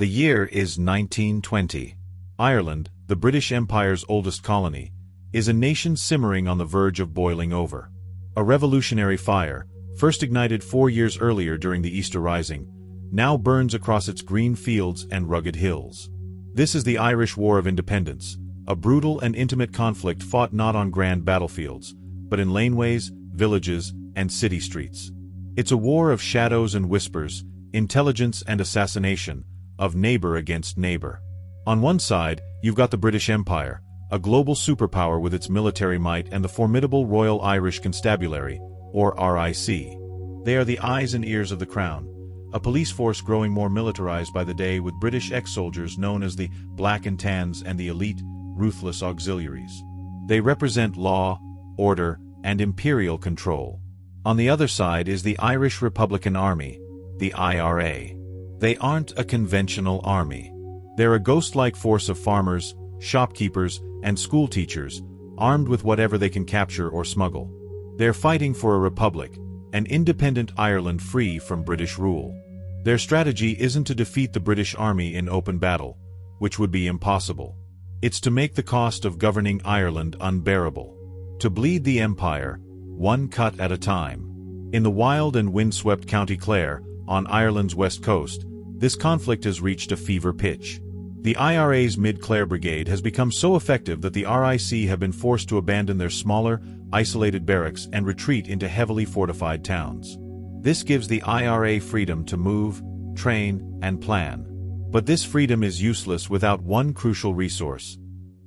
The year is 1920. Ireland, the British Empire's oldest colony, is a nation simmering on the verge of boiling over. A revolutionary fire, first ignited 4 years earlier during the Easter Rising, now burns across its green fields and rugged hills. This is the Irish War of Independence, a brutal and intimate conflict fought not on grand battlefields, but in laneways, villages, and city streets. It's a war of shadows and whispers, intelligence and assassination, of neighbor against neighbor. On one side, you've got the British Empire, a global superpower with its military might and the formidable Royal Irish Constabulary, or RIC. They are the eyes and ears of the Crown, a police force growing more militarized by the day with British ex-soldiers known as the Black and Tans and the elite, ruthless auxiliaries. They represent law, order, and imperial control. On the other side is the Irish Republican Army, the IRA. They aren't a conventional army. They're a ghost-like force of farmers, shopkeepers, and schoolteachers, armed with whatever they can capture or smuggle. They're fighting for a republic, an independent Ireland free from British rule. Their strategy isn't to defeat the British Army in open battle, which would be impossible. It's to make the cost of governing Ireland unbearable. To bleed the empire, one cut at a time. In the wild and windswept County Clare, on Ireland's west coast, this conflict has reached a fever pitch. The IRA's Mid-Clare Brigade has become so effective that the RIC have been forced to abandon their smaller, isolated barracks and retreat into heavily fortified towns. This gives the IRA freedom to move, train, and plan. But this freedom is useless without one crucial resource: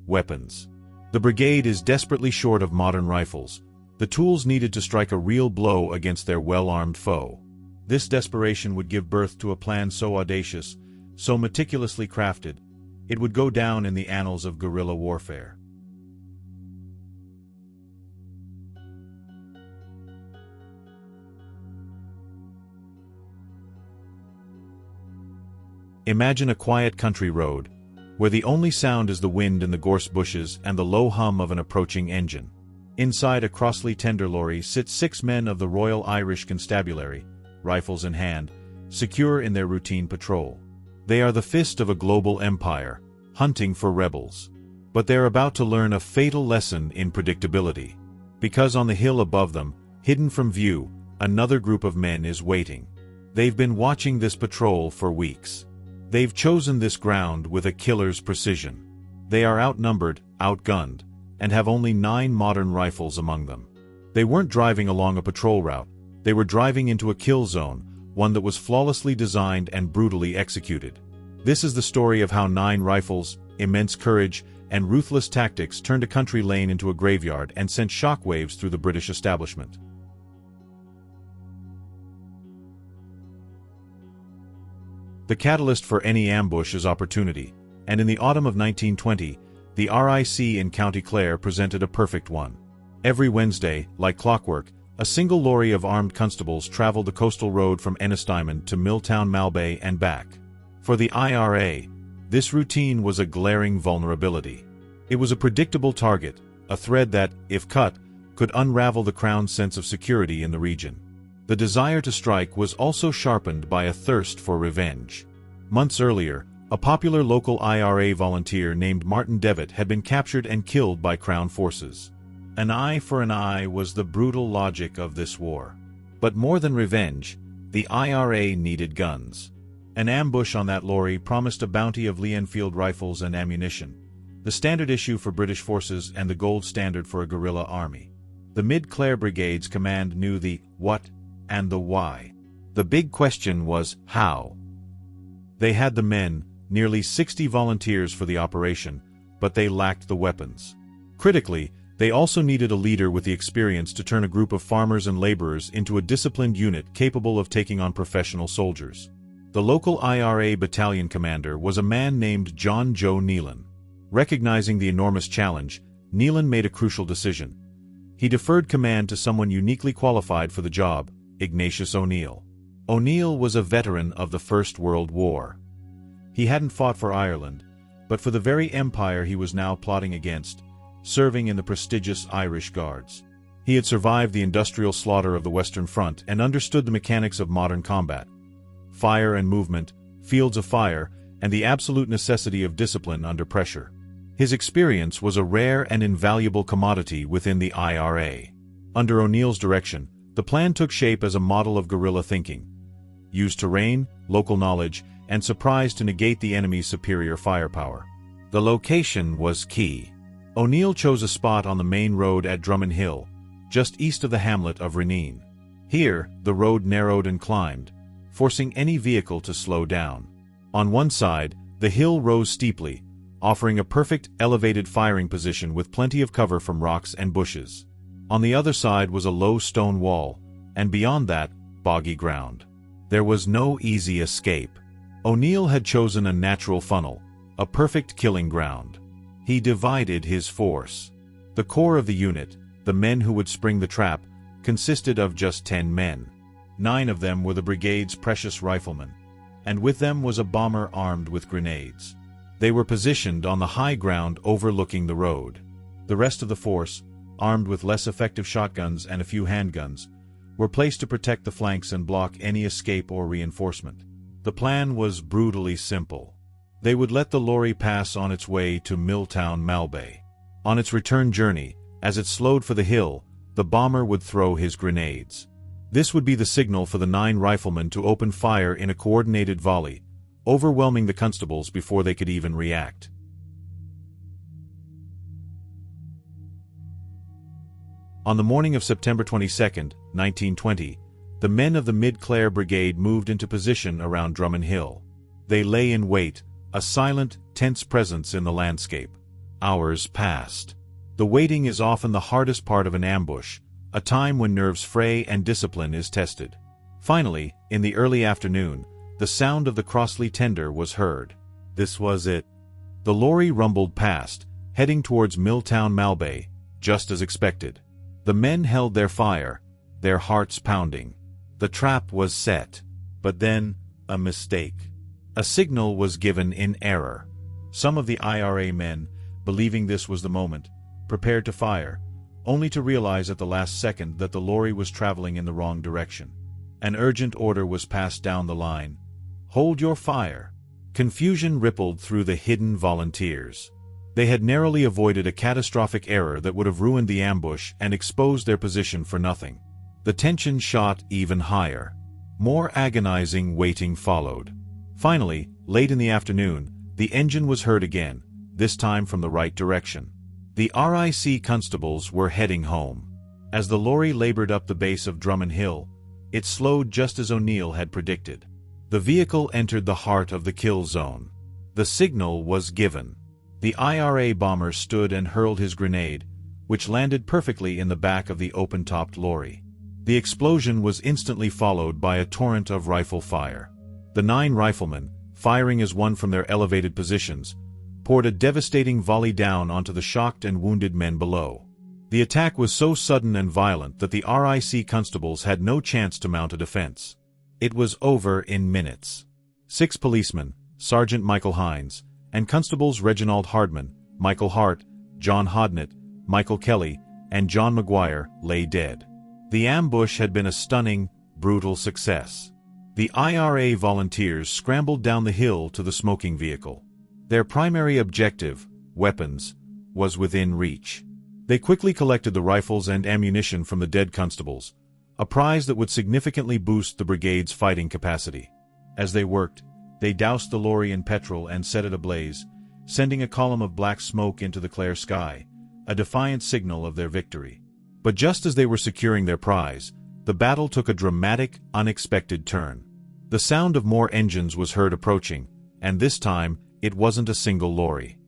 weapons. The brigade is desperately short of modern rifles, the tools needed to strike a real blow against their well-armed foe. This desperation would give birth to a plan so audacious, so meticulously crafted, it would go down in the annals of guerrilla warfare. Imagine a quiet country road, where the only sound is the wind in the gorse bushes and the low hum of an approaching engine. Inside a Crossley tender lorry sit 6 men of the Royal Irish Constabulary, rifles in hand, secure in their routine patrol. They are the fist of a global empire, hunting for rebels. But they're about to learn a fatal lesson in predictability. Because on the hill above them, hidden from view, another group of men is waiting. They've been watching this patrol for weeks. They've chosen this ground with a killer's precision. They are outnumbered, outgunned, and have only 9 modern rifles among them. They weren't driving along a patrol route, they were driving into a kill zone, one that was flawlessly designed and brutally executed. This is the story of how 9 rifles, immense courage, and ruthless tactics turned a country lane into a graveyard and sent shockwaves through the British establishment. The catalyst for any ambush is opportunity, and in the autumn of 1920, the RIC in County Clare presented a perfect one. Every Wednesday, like clockwork, a single lorry of armed constables traveled the coastal road from Ennisdiamond to Milltown Malbay and back. For the IRA, this routine was a glaring vulnerability. It was a predictable target, a thread that, if cut, could unravel the Crown's sense of security in the region. The desire to strike was also sharpened by a thirst for revenge. Months earlier, a popular local IRA volunteer named Martin Devitt had been captured and killed by Crown forces. An eye for an eye was the brutal logic of this war. But more than revenge, the IRA needed guns. An ambush on that lorry promised a bounty of Lee Enfield rifles and ammunition, the standard issue for British forces and the gold standard for a guerrilla army. The Mid-Clare Brigade's command knew the what and the why. The big question was how. They had the men, nearly 60 volunteers for the operation, but they lacked the weapons. Critically, they also needed a leader with the experience to turn a group of farmers and laborers into a disciplined unit capable of taking on professional soldiers. The local IRA battalion commander was a man named John Joe Nealon. Recognizing the enormous challenge, Nealon made a crucial decision. He deferred command to someone uniquely qualified for the job, Ignatius O'Neill. O'Neill was a veteran of the First World War. He hadn't fought for Ireland, but for the very empire he was now plotting against, serving in the prestigious Irish Guards. He had survived the industrial slaughter of the Western Front and understood the mechanics of modern combat: fire and movement, fields of fire, and the absolute necessity of discipline under pressure. His experience was a rare and invaluable commodity within the IRA. Under O'Neill's direction, the plan took shape as a model of guerrilla thinking. Used terrain, local knowledge, and surprise to negate the enemy's superior firepower. The location was key. O'Neill chose a spot on the main road at Drummond Hill, just east of the hamlet of Rineen. Here, the road narrowed and climbed, forcing any vehicle to slow down. On one side, the hill rose steeply, offering a perfect elevated firing position with plenty of cover from rocks and bushes. On the other side was a low stone wall, and beyond that, boggy ground. There was no easy escape. O'Neill had chosen a natural funnel, a perfect killing ground. He divided his force. The core of the unit, the men who would spring the trap, consisted of just 10 men. 9 of them were the brigade's precious riflemen, and with them was a bomber armed with grenades. They were positioned on the high ground overlooking the road. The rest of the force, armed with less effective shotguns and a few handguns, were placed to protect the flanks and block any escape or reinforcement. The plan was brutally simple. They would let the lorry pass on its way to Milltown Malbay. On its return journey, as it slowed for the hill, the bomber would throw his grenades. This would be the signal for the 9 riflemen to open fire in a coordinated volley, overwhelming the constables before they could even react. On the morning of September 22, 1920, the men of the Mid-Clare Brigade moved into position around Drummond Hill. They lay in wait, a silent, tense presence in the landscape. Hours passed. The waiting is often the hardest part of an ambush, a time when nerves fray and discipline is tested. Finally, in the early afternoon, the sound of the Crossley tender was heard. This was it. The lorry rumbled past, heading towards Milltown Malbay, just as expected. The men held their fire, their hearts pounding. The trap was set. But then, a mistake. A signal was given in error. Some of the IRA men, believing this was the moment, prepared to fire, only to realize at the last second that the lorry was traveling in the wrong direction. An urgent order was passed down the line. Hold your fire. Confusion rippled through the hidden volunteers. They had narrowly avoided a catastrophic error that would have ruined the ambush and exposed their position for nothing. The tension shot even higher. More agonizing waiting followed. Finally, late in the afternoon, the engine was heard again, this time from the right direction. The RIC constables were heading home. As the lorry labored up the base of Drummond Hill, it slowed just as O'Neill had predicted. The vehicle entered the heart of the kill zone. The signal was given. The IRA bomber stood and hurled his grenade, which landed perfectly in the back of the open-topped lorry. The explosion was instantly followed by a torrent of rifle fire. The 9 riflemen, firing as one from their elevated positions, poured a devastating volley down onto the shocked and wounded men below. The attack was so sudden and violent that the RIC constables had no chance to mount a defense. It was over in minutes. 6 policemen, Sergeant Michael Hines, and Constables Reginald Hardman, Michael Hart, John Hodnett, Michael Kelly, and John Maguire, lay dead. The ambush had been a stunning, brutal success. The IRA volunteers scrambled down the hill to the smoking vehicle. Their primary objective, weapons, was within reach. They quickly collected the rifles and ammunition from the dead constables, a prize that would significantly boost the brigade's fighting capacity. As they worked, they doused the lorry in petrol and set it ablaze, sending a column of black smoke into the clear sky, a defiant signal of their victory. But just as they were securing their prize, the battle took a dramatic, unexpected turn. The sound of more engines was heard approaching, and this time, it wasn't a single lorry.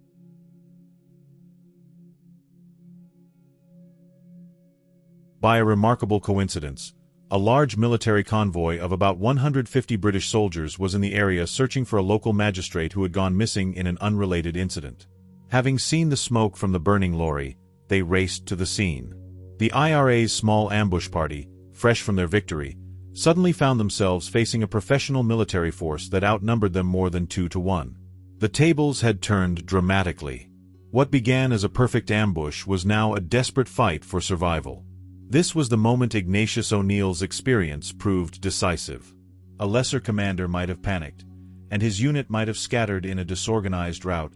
By a remarkable coincidence, a large military convoy of about 150 British soldiers was in the area searching for a local magistrate who had gone missing in an unrelated incident. Having seen the smoke from the burning lorry, they raced to the scene. The IRA's small ambush party, fresh from their victory, suddenly found themselves facing a professional military force that outnumbered them more than 2 to 1. The tables had turned dramatically. What began as a perfect ambush was now a desperate fight for survival. This was the moment Ignatius O'Neill's experience proved decisive. A lesser commander might have panicked, and his unit might have scattered in a disorganized rout,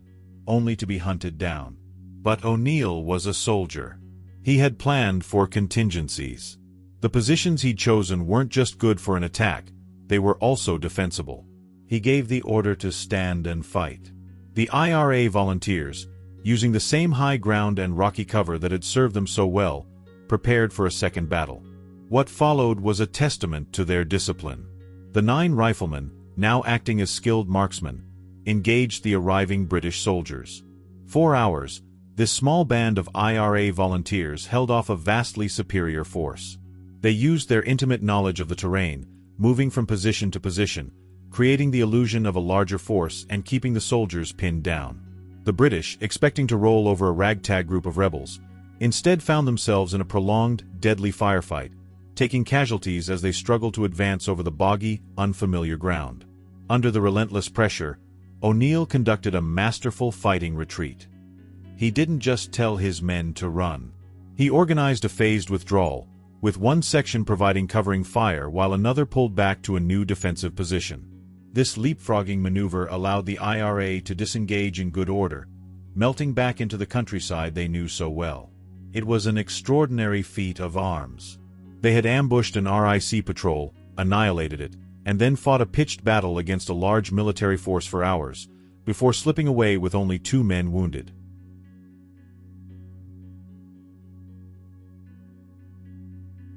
only to be hunted down. But O'Neill was a soldier. He had planned for contingencies. The positions he'd chosen weren't just good for an attack, they were also defensible. He gave the order to stand and fight. The IRA volunteers, using the same high ground and rocky cover that had served them so well, prepared for a second battle. What followed was a testament to their discipline. The 9 riflemen, now acting as skilled marksmen, engaged the arriving British soldiers. 4 hours, this small band of IRA volunteers held off a vastly superior force. They used their intimate knowledge of the terrain, moving from position to position, creating the illusion of a larger force and keeping the soldiers pinned down. The British, expecting to roll over a ragtag group of rebels, instead found themselves in a prolonged, deadly firefight, taking casualties as they struggled to advance over the boggy, unfamiliar ground. Under the relentless pressure, O'Neill conducted a masterful fighting retreat. He didn't just tell his men to run. He organized a phased withdrawal, with one section providing covering fire while another pulled back to a new defensive position. This leapfrogging maneuver allowed the IRA to disengage in good order, melting back into the countryside they knew so well. It was an extraordinary feat of arms. They had ambushed an RIC patrol, annihilated it, and then fought a pitched battle against a large military force for hours, before slipping away with only 2 men wounded.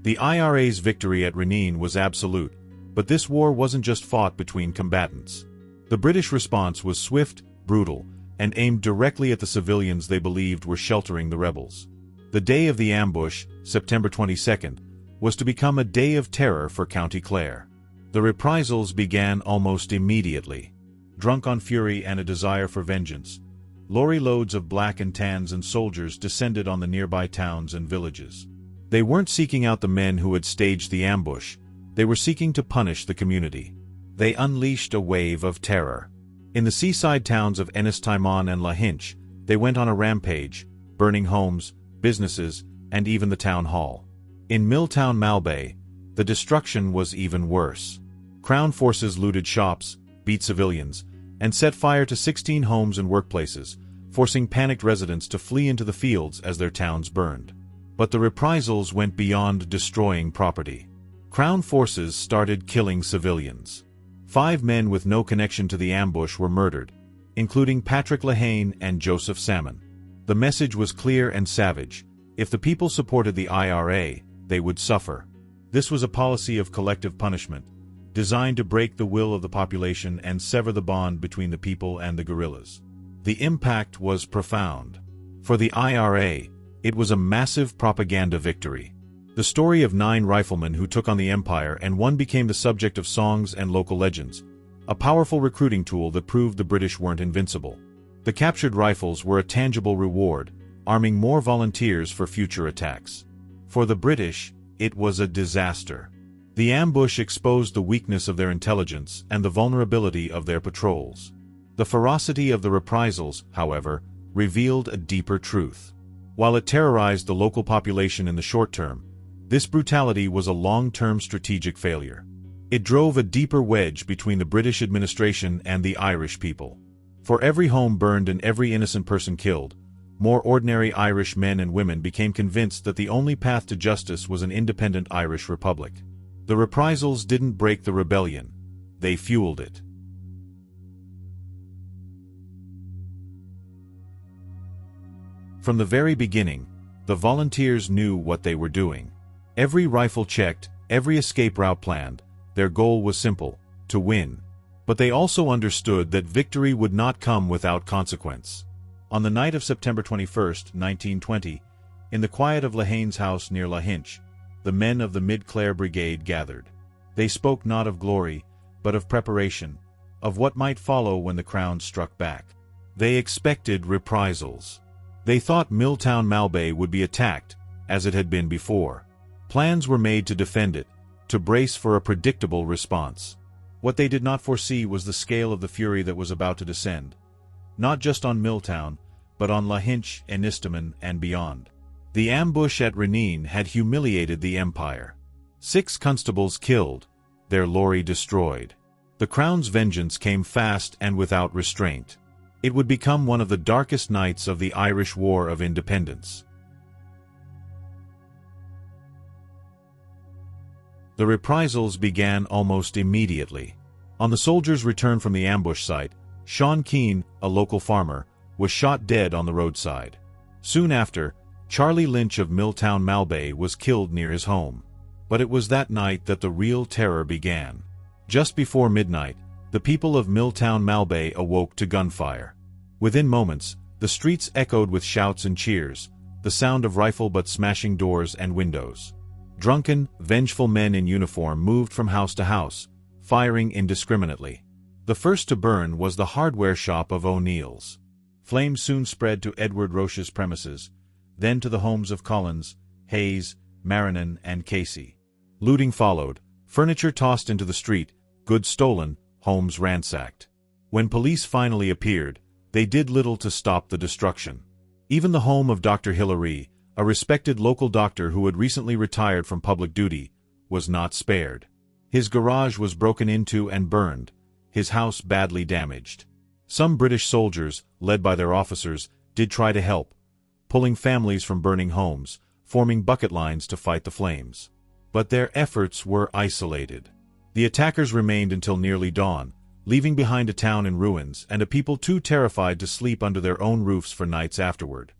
The IRA's victory at Rineen was absolute, but this war wasn't just fought between combatants. The British response was swift, brutal, and aimed directly at the civilians they believed were sheltering the rebels. The day of the ambush, September 22nd, was to become a day of terror for County Clare. The reprisals began almost immediately. Drunk on fury and a desire for vengeance, lorry loads of black and tans and soldiers descended on the nearby towns and villages. They weren't seeking out the men who had staged the ambush, they were seeking to punish the community. They unleashed a wave of terror. In the seaside towns of Ennistimon and Lahinch, they went on a rampage, burning homes, businesses, and even the town hall. In Milltown Malbay, the destruction was even worse. Crown forces looted shops, beat civilians, and set fire to 16 homes and workplaces, forcing panicked residents to flee into the fields as their towns burned. But the reprisals went beyond destroying property. Crown forces started killing civilians. 5 men with no connection to the ambush were murdered, including Patrick Lehane and Joseph Salmon. The message was clear and savage: if the people supported the IRA, they would suffer. This was a policy of collective punishment, designed to break the will of the population and sever the bond between the people and the guerrillas. The impact was profound. For the IRA, it was a massive propaganda victory. The story of 9 riflemen who took on the empire and one became the subject of songs and local legends, a powerful recruiting tool that proved the British weren't invincible. The captured rifles were a tangible reward, arming more volunteers for future attacks. For the British, it was a disaster. The ambush exposed the weakness of their intelligence and the vulnerability of their patrols. The ferocity of the reprisals, however, revealed a deeper truth. While it terrorized the local population in the short term, this brutality was a long-term strategic failure. It drove a deeper wedge between the British administration and the Irish people. For every home burned and every innocent person killed, more ordinary Irish men and women became convinced that the only path to justice was an independent Irish republic. The reprisals didn't break the rebellion, they fueled it. From the very beginning, the volunteers knew what they were doing. Every rifle checked, every escape route planned. Their goal was simple: to win. But they also understood that victory would not come without consequence. On the night of September 21, 1920, in the quiet of Lehane's house near Lahinch, the men of the Mid-Clare Brigade gathered. They spoke not of glory, but of preparation, of what might follow when the Crown struck back. They expected reprisals. They thought Milltown Malbay would be attacked, as it had been before. Plans were made to defend it, to brace for a predictable response. What they did not foresee was the scale of the fury that was about to descend, not just on Milltown, but on Lahinch, Ennistimon, and beyond. The ambush at Rineen had humiliated the Empire. 6 constables killed, their lorry destroyed. The The Crown's vengeance came fast and without restraint. It would become one of the darkest nights of the Irish War of Independence. The reprisals began almost immediately. On the soldiers' return from the ambush site, Sean Keane, a local farmer, was shot dead on the roadside. Soon after, Charlie Lynch of Milltown Malbay was killed near his home. But it was that night that the real terror began. Just before midnight, the people of Milltown Malbay awoke to gunfire. Within moments, the streets echoed with shouts and cheers, the sound of rifle butts smashing doors and windows. Drunken, vengeful men in uniform moved from house to house, firing indiscriminately. The first to burn was the hardware shop of O'Neill's. Flames soon spread to Edward Roche's premises, then to the homes of Collins, Hayes, Marinan, and Casey. Looting followed, furniture tossed into the street, goods stolen, homes ransacked. When police finally appeared, they did little to stop the destruction. Even the home of Dr. Hillary, a respected local doctor who had recently retired from public duty, was not spared. His garage was broken into and burned, his house badly damaged. Some British soldiers, led by their officers, did try to help, pulling families from burning homes, forming bucket lines to fight the flames. But their efforts were isolated. The attackers remained until nearly dawn, leaving behind a town in ruins and a people too terrified to sleep under their own roofs for nights afterward.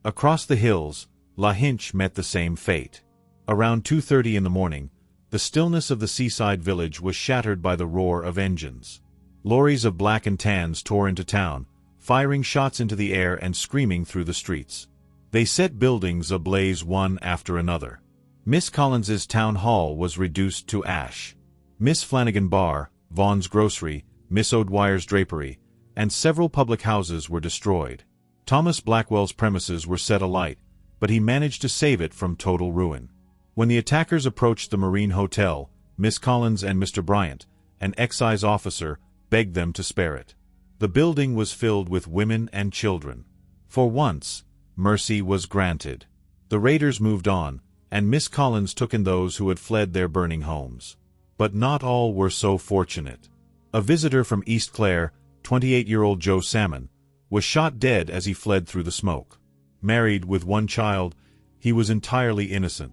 Across the hills, Lahinch met the same fate. Around 2:30 in the morning, the stillness of the seaside village was shattered by the roar of engines. Lorries of black and tans tore into town, firing shots into the air and screaming through the streets. They set buildings ablaze one after another. Miss Collins's town hall was reduced to ash. Miss Flanagan Bar, Vaughan's Grocery, Miss O'Dwyer's Drapery, and several public houses were destroyed. Thomas Blackwell's premises were set alight, but he managed to save it from total ruin. When the attackers approached the Marine Hotel, Miss Collins and Mr. Bryant, an excise officer, begged them to spare it. The building was filled with women and children. For once, mercy was granted. The raiders moved on, and Miss Collins took in those who had fled their burning homes. But not all were so fortunate. A visitor from East Clare, 28-year-old Joe Salmon, was shot dead as he fled through the smoke. Married with one child, he was entirely innocent,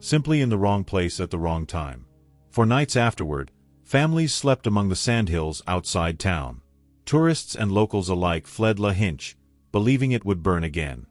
simply in the wrong place at the wrong time. For nights afterward, families slept among the sandhills outside town. Tourists and locals alike fled Lahinch, believing it would burn again.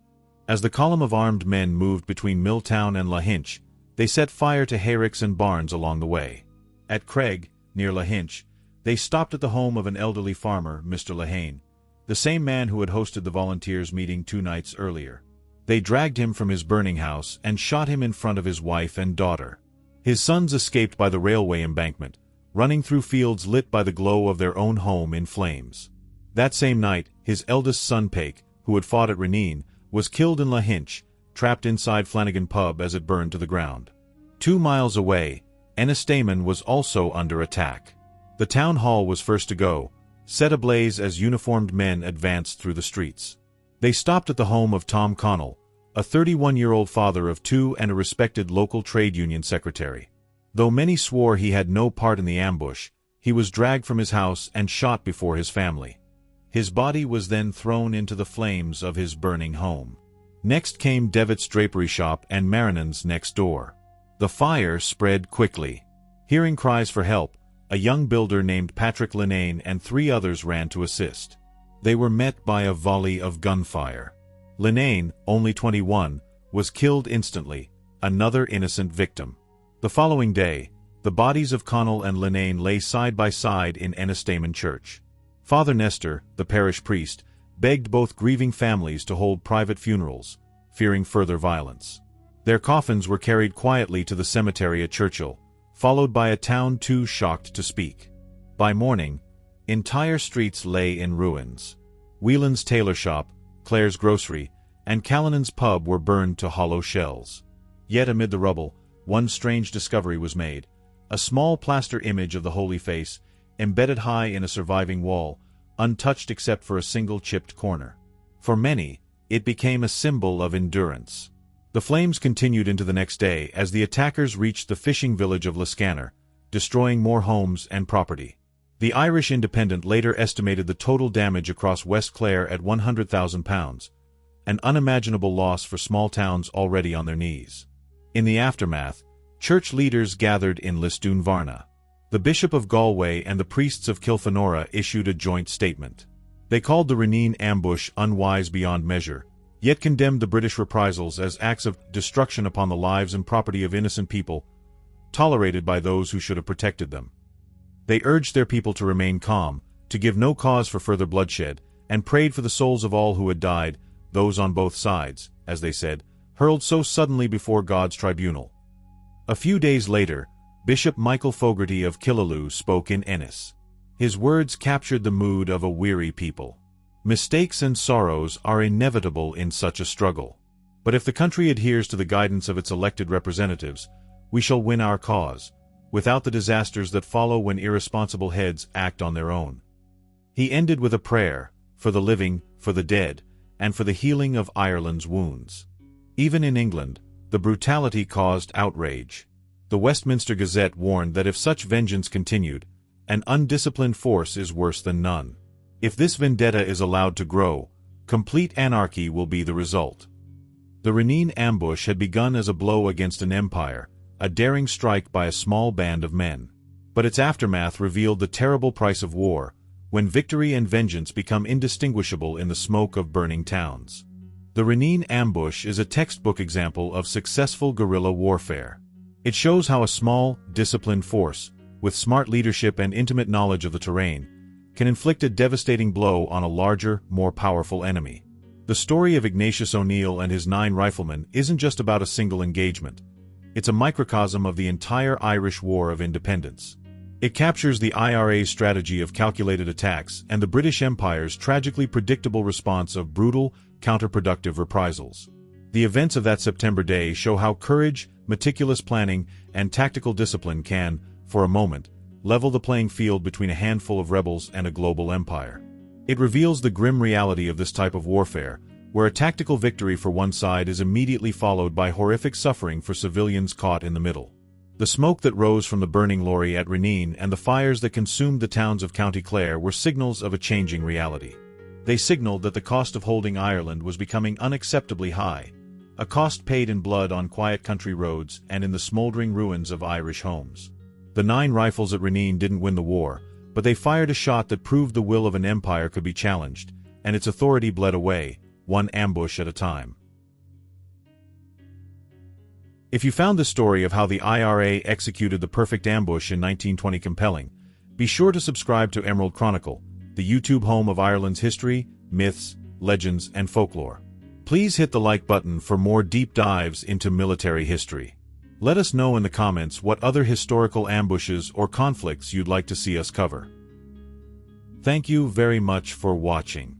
As the column of armed men moved between Milltown and Lahinch, they set fire to hayricks and barns along the way. At Craig, near Lahinch, they stopped at the home of an elderly farmer, Mr. Lehane, the same man who had hosted the volunteers' meeting 2 nights earlier. They dragged him from his burning house and shot him in front of his wife and daughter. His sons escaped by the railway embankment, running through fields lit by the glow of their own home in flames. That same night, his eldest son Paik, who had fought at Rineen, was killed in Lahinch, trapped inside Flanagan Pub as it burned to the ground. 2 miles away, Ennistamon was also under attack. The town hall was first to go, set ablaze as uniformed men advanced through the streets. They stopped at the home of Tom Connell, a 31-year-old father of 2 and a respected local trade union secretary. Though many swore he had no part in the ambush, he was dragged from his house and shot before his family. His body was then thrown into the flames of his burning home. Next came Devitt's drapery shop and Marinan's next door. The fire spread quickly. Hearing cries for help, a young builder named Patrick Linane and 3 others ran to assist. They were met by a volley of gunfire. Linane, only 21, was killed instantly, another innocent victim. The following day, the bodies of Connell and Linane lay side by side in Ennistamon Church. Father Nestor, the parish priest, begged both grieving families to hold private funerals, fearing further violence. Their coffins were carried quietly to the cemetery at Churchill, followed by a town too shocked to speak. By morning, entire streets lay in ruins. Whelan's tailor shop, Clare's grocery, and Callanan's pub were burned to hollow shells. Yet amid the rubble, one strange discovery was made: a small plaster image of the Holy Face, embedded high in a surviving wall, untouched except for a single chipped corner. For many, it became a symbol of endurance. The flames continued into the next day as the attackers reached the fishing village of Liscannor, destroying more homes and property. The Irish Independent later estimated the total damage across West Clare at £100,000, an unimaginable loss for small towns already on their knees. In the aftermath, church leaders gathered in Lisdoonvarna. The Bishop of Galway and the priests of Kilfenora issued a joint statement. They called the Rineen ambush unwise beyond measure, yet condemned the British reprisals as acts of destruction upon the lives and property of innocent people, tolerated by those who should have protected them. They urged their people to remain calm, to give no cause for further bloodshed, and prayed for the souls of all who had died, those on both sides, as they said, hurled so suddenly before God's tribunal. A few days later, Bishop Michael Fogarty of Killaloe spoke in Ennis. His words captured the mood of a weary people. Mistakes and sorrows are inevitable in such a struggle. But if the country adheres to the guidance of its elected representatives, we shall win our cause, without the disasters that follow when irresponsible heads act on their own. He ended with a prayer, for the living, for the dead, and for the healing of Ireland's wounds. Even in England, the brutality caused outrage. The Westminster Gazette warned that if such vengeance continued, an undisciplined force is worse than none. If this vendetta is allowed to grow, complete anarchy will be the result. The Rineen ambush had begun as a blow against an empire, a daring strike by a small band of men. But its aftermath revealed the terrible price of war, when victory and vengeance become indistinguishable in the smoke of burning towns. The Rineen ambush is a textbook example of successful guerrilla warfare. It shows how a small, disciplined force, with smart leadership and intimate knowledge of the terrain, can inflict a devastating blow on a larger, more powerful enemy. The story of Ignatius O'Neill and his 9 riflemen isn't just about a single engagement. It's a microcosm of the entire Irish War of Independence. It captures the IRA's strategy of calculated attacks and the British Empire's tragically predictable response of brutal, counterproductive reprisals. The events of that September day show how courage, meticulous planning, and tactical discipline can, for a moment, level the playing field between a handful of rebels and a global empire. It reveals the grim reality of this type of warfare, where a tactical victory for one side is immediately followed by horrific suffering for civilians caught in the middle. The smoke that rose from the burning lorry at Rineen and the fires that consumed the towns of County Clare were signals of a changing reality. They signaled that the cost of holding Ireland was becoming unacceptably high, a cost paid in blood on quiet country roads and in the smoldering ruins of Irish homes. The 9 rifles at Rineen didn't win the war, but they fired a shot that proved the will of an empire could be challenged, and its authority bled away, one ambush at a time. If you found the story of how the IRA executed the perfect ambush in 1920 compelling, be sure to subscribe to Emerald Chronicle, the YouTube home of Ireland's history, myths, legends, and folklore. Please hit the like button for more deep dives into military history. Let us know in the comments what other historical ambushes or conflicts you'd like to see us cover. Thank you very much for watching.